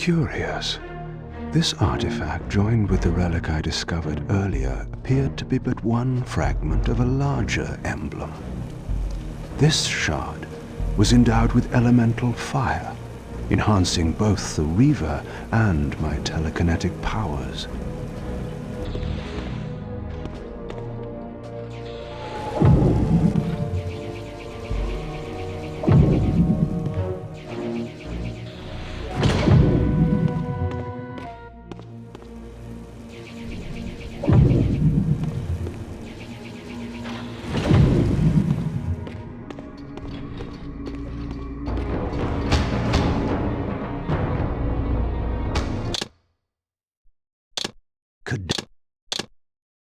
Curious. This artifact, joined with the relic I discovered earlier, appeared to be but one fragment of a larger emblem. This shard was endowed with elemental fire, enhancing both the Reaver and my telekinetic powers.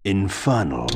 Infernal.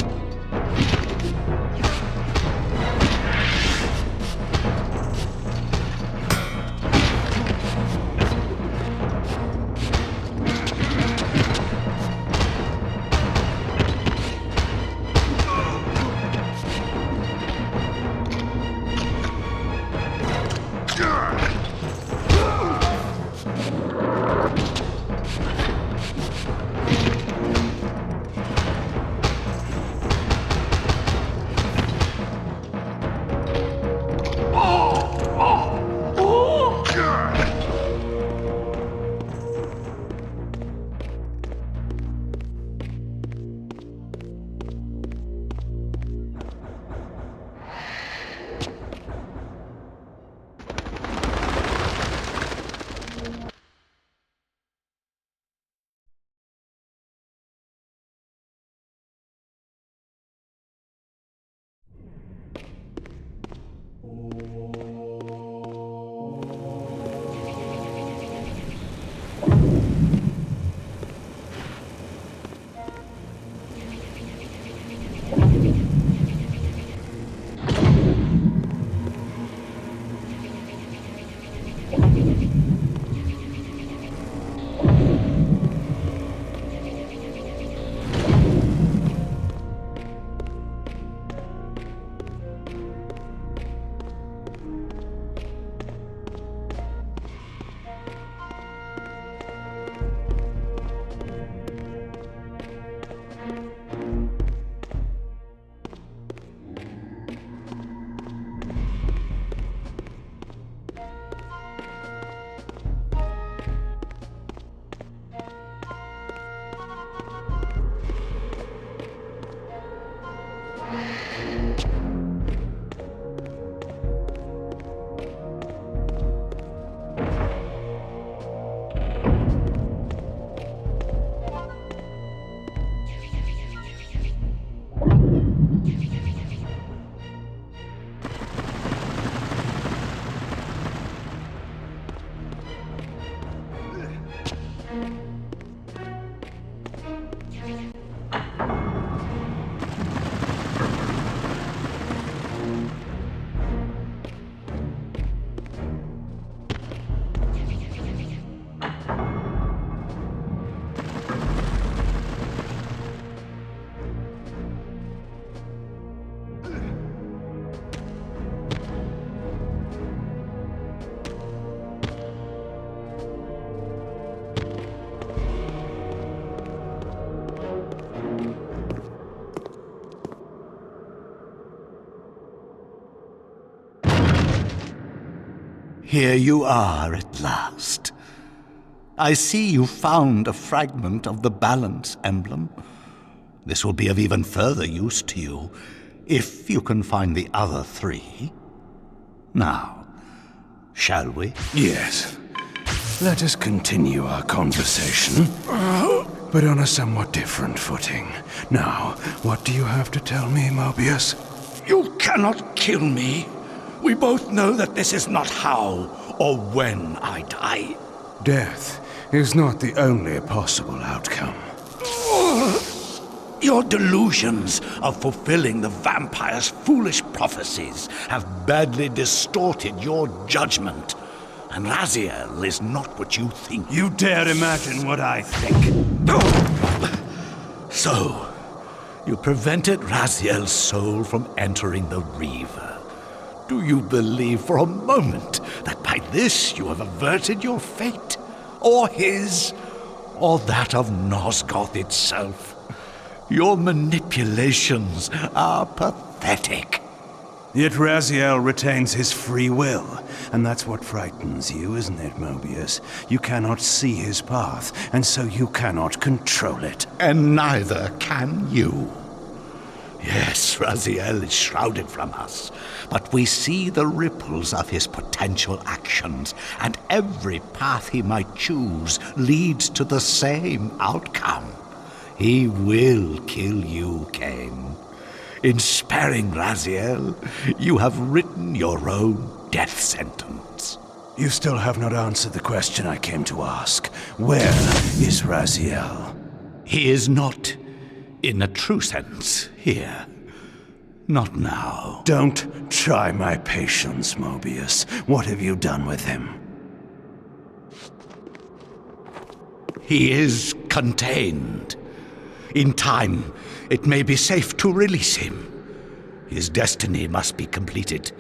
Here you are at last. I see you found a fragment of the balance emblem. This will be of even further use to you, if you can find the other three. Now, shall we? Yes. Let us continue our conversation, but on a somewhat different footing. Now, what do you have to tell me, Mobius? You cannot kill me. We both know that this is not how or when I die. Death is not the only possible outcome. Your delusions of fulfilling the vampire's foolish prophecies have badly distorted your judgment. And Raziel is not what you think. You dare imagine what I think. So, you prevented Raziel's soul from entering the Reaver. Do you believe for a moment that by this you have averted your fate? Or his? Or that of Nosgoth itself? Your manipulations are pathetic. Yet Raziel retains his free will, and that's what frightens you, isn't it, Mobius? You cannot see his path, and so you cannot control it. And neither can you. Yes, Raziel is shrouded from us, but we see the ripples of his potential actions, and every path he might choose leads to the same outcome. He will kill you, Kain. In sparing Raziel, you have written your own death sentence. You still have not answered the question I came to ask. Where is Raziel? He is not, in a true sense, here. Not now. Don't try my patience, Mobius. What have you done with him? He is contained. In time, it may be safe to release him. His destiny must be completed.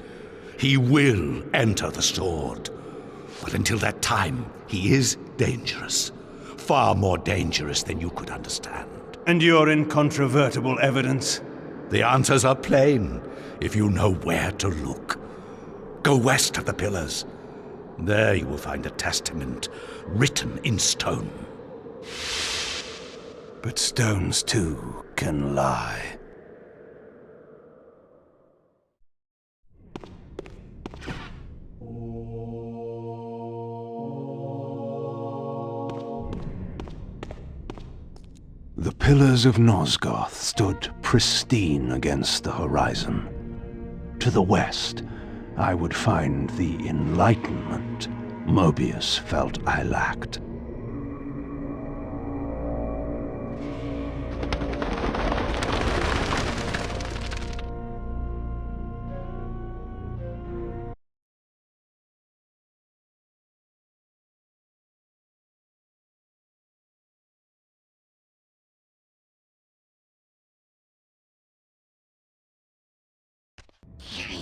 He will enter the sword. But until that time, he is dangerous. Far more dangerous than you could understand. And your incontrovertible evidence? The answers are plain, if you know where to look. Go west of the pillars. There you will find a testament written in stone. But stones, too, can lie. The pillars of Nosgoth stood pristine against the horizon. To the west, I would find the enlightenment Mobius felt I lacked.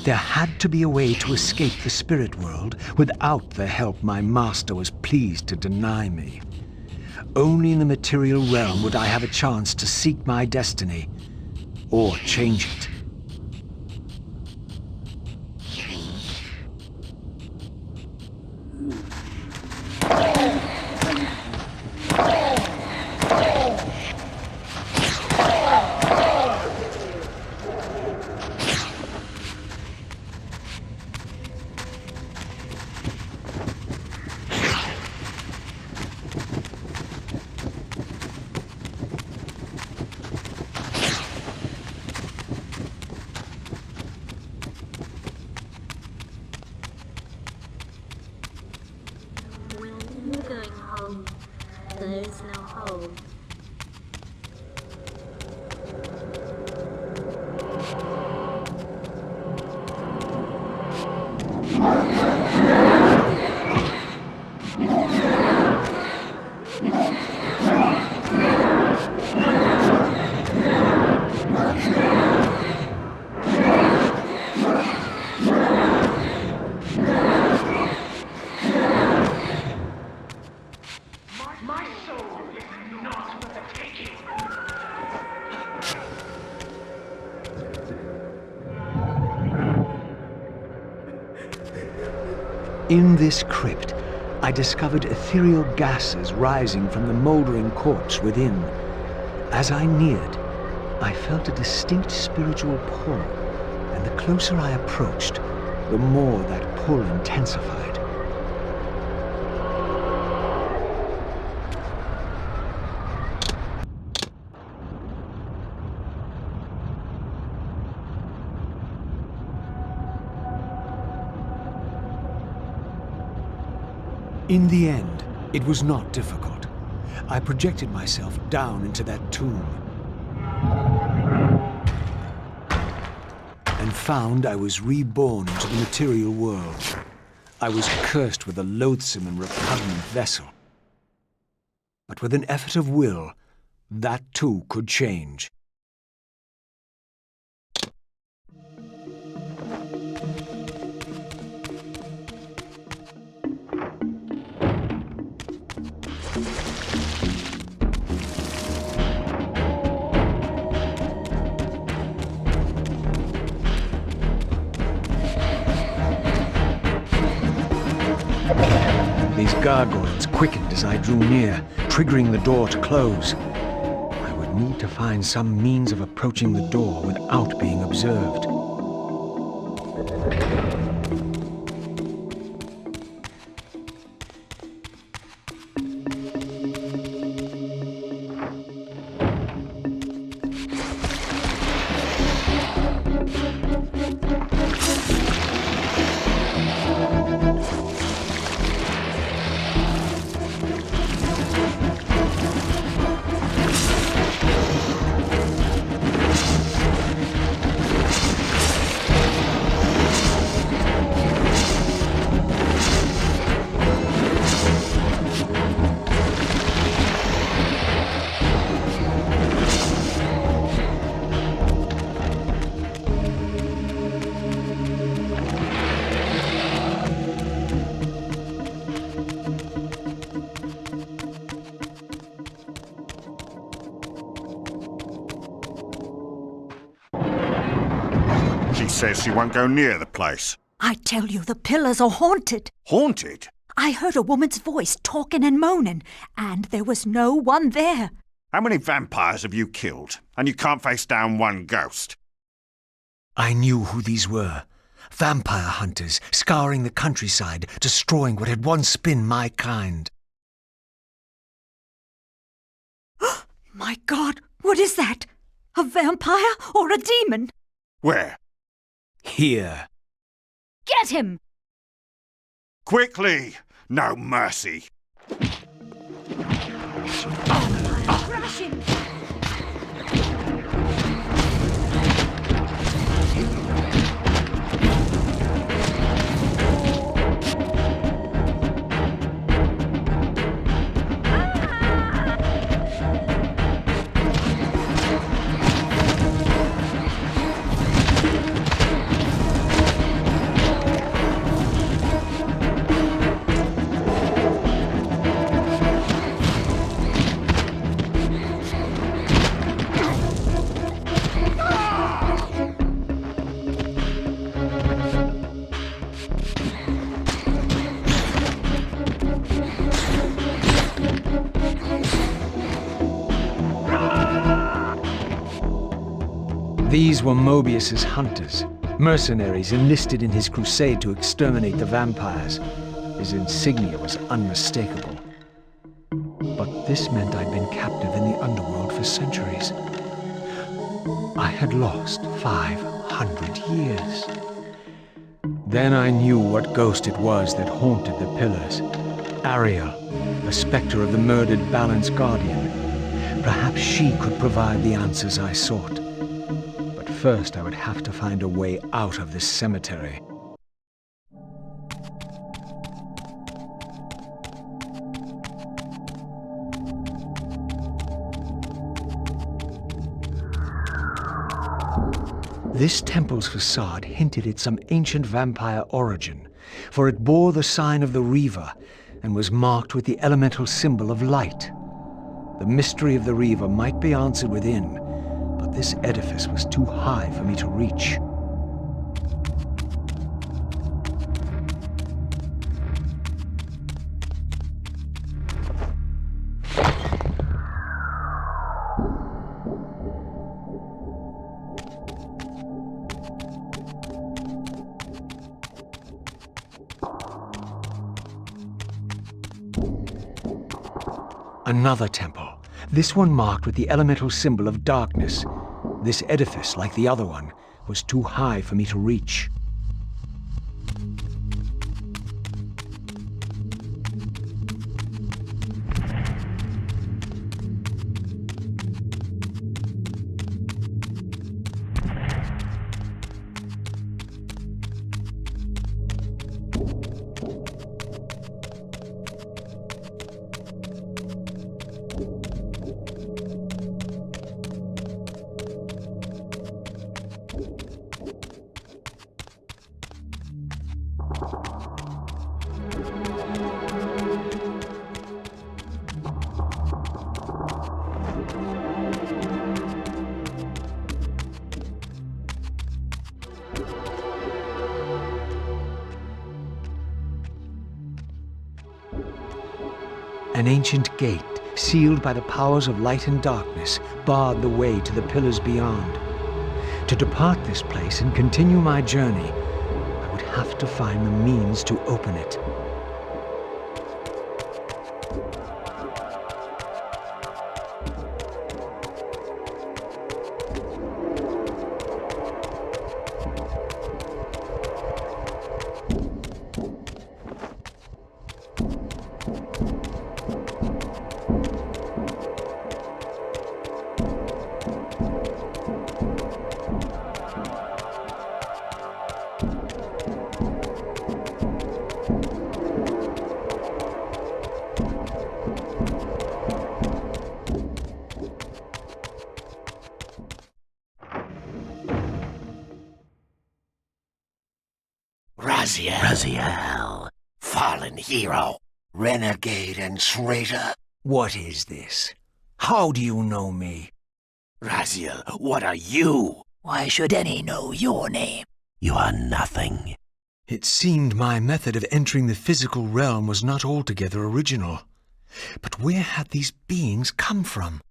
There had to be a way to escape the spirit world without the help my master was pleased to deny me. Only in the material realm would I have a chance to seek my destiny, or change it. Going home. There is no home. In this crypt, I discovered ethereal gases rising from the moldering corpse within. As I neared, I felt a distinct spiritual pull, and the closer I approached, the more that pull intensified. In the end, it was not difficult. I projected myself down into that tomb and found I was reborn into the material world. I was cursed with a loathsome and repugnant vessel. But with an effort of will, that too could change. These gargoyles quickened as I drew near, triggering the door to close. I would need to find some means of approaching the door without being observed. Says she won't go near the place. I tell you, the pillars are haunted. Haunted? I heard a woman's voice talking and moaning, and there was no one there. How many vampires have you killed? And you can't face down one ghost? I knew who these were. Vampire hunters, scouring the countryside, destroying what had once been my kind. My God, what is that? A vampire or a demon? Where? Here. Get him! Quickly! No mercy! Crush him! These were Mobius's hunters, mercenaries enlisted in his crusade to exterminate the vampires. His insignia was unmistakable. But this meant I'd been captive in the underworld for centuries. I had lost 500 years. Then I knew what ghost it was that haunted the pillars. Ariel, the specter of the murdered Balance Guardian. Perhaps she could provide the answers I sought. But first I would have to find a way out of this cemetery. This temple's facade hinted at some ancient vampire origin, for it bore the sign of the Reaver and was marked with the elemental symbol of light. The mystery of the Reaver might be answered within, but this edifice was too high for me to reach. Another temple, this one marked with the elemental symbol of darkness. This edifice, like the other one, was too high for me to reach. An ancient gate, sealed by the powers of light and darkness, barred the way to the pillars beyond. To depart this place and continue my journey, I would have to find the means to open it. Raziel, fallen hero, renegade and traitor. What is this? How do you know me? Raziel, what are you? Why should any know your name? You are nothing. It seemed my method of entering the physical realm was not altogether original. But where had these beings come from?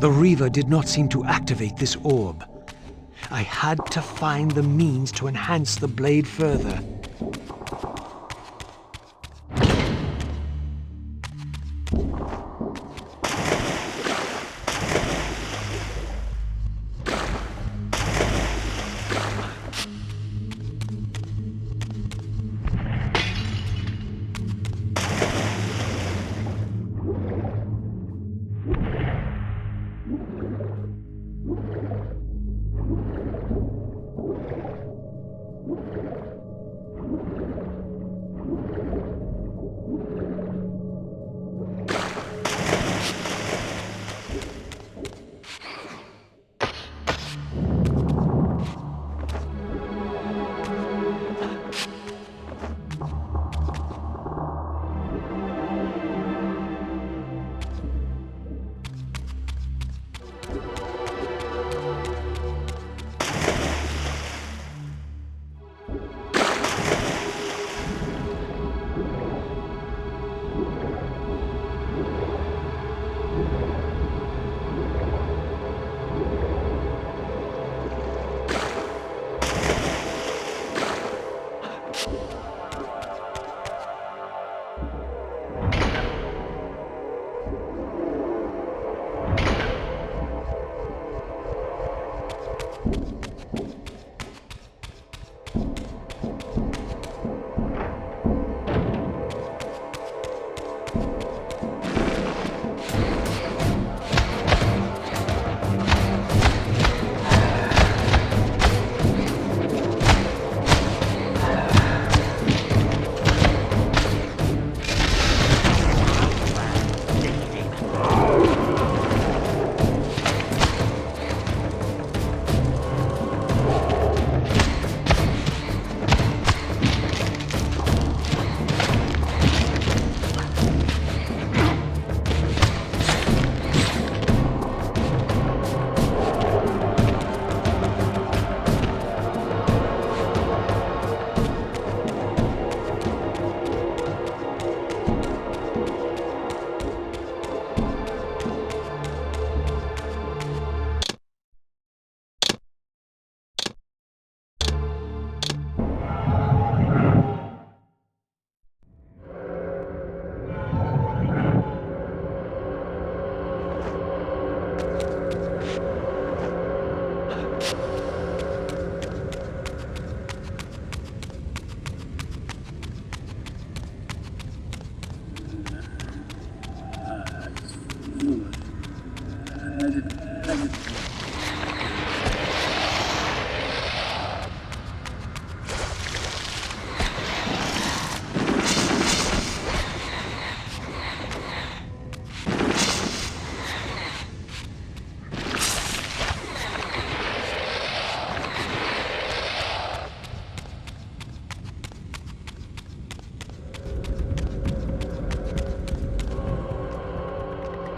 The Reaver did not seem to activate this orb. I had to find the means to enhance the blade further.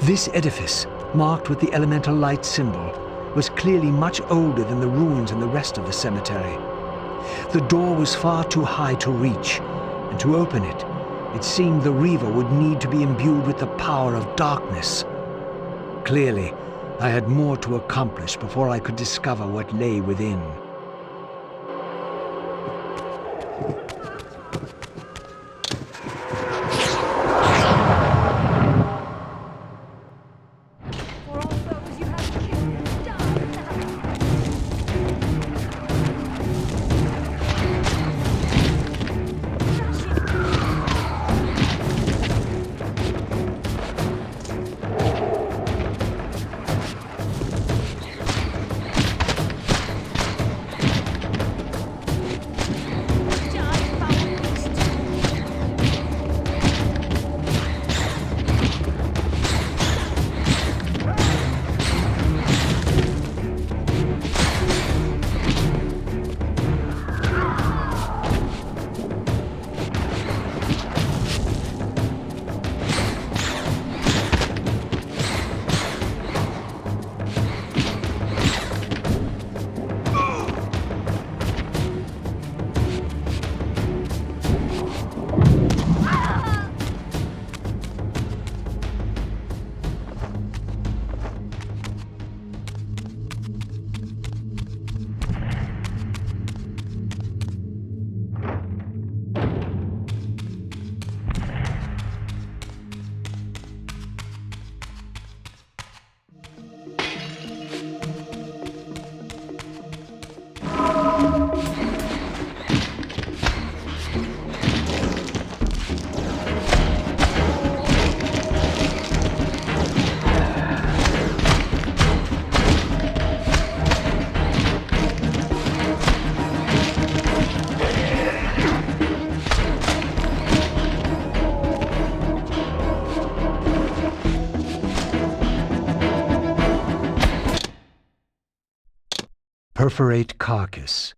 This edifice, marked with the elemental light symbol, was clearly much older than the ruins in the rest of the cemetery. The door was far too high to reach, and to open it, it seemed the Reaver would need to be imbued with the power of darkness. Clearly, I had more to accomplish before I could discover what lay within. Die! Perforate carcass.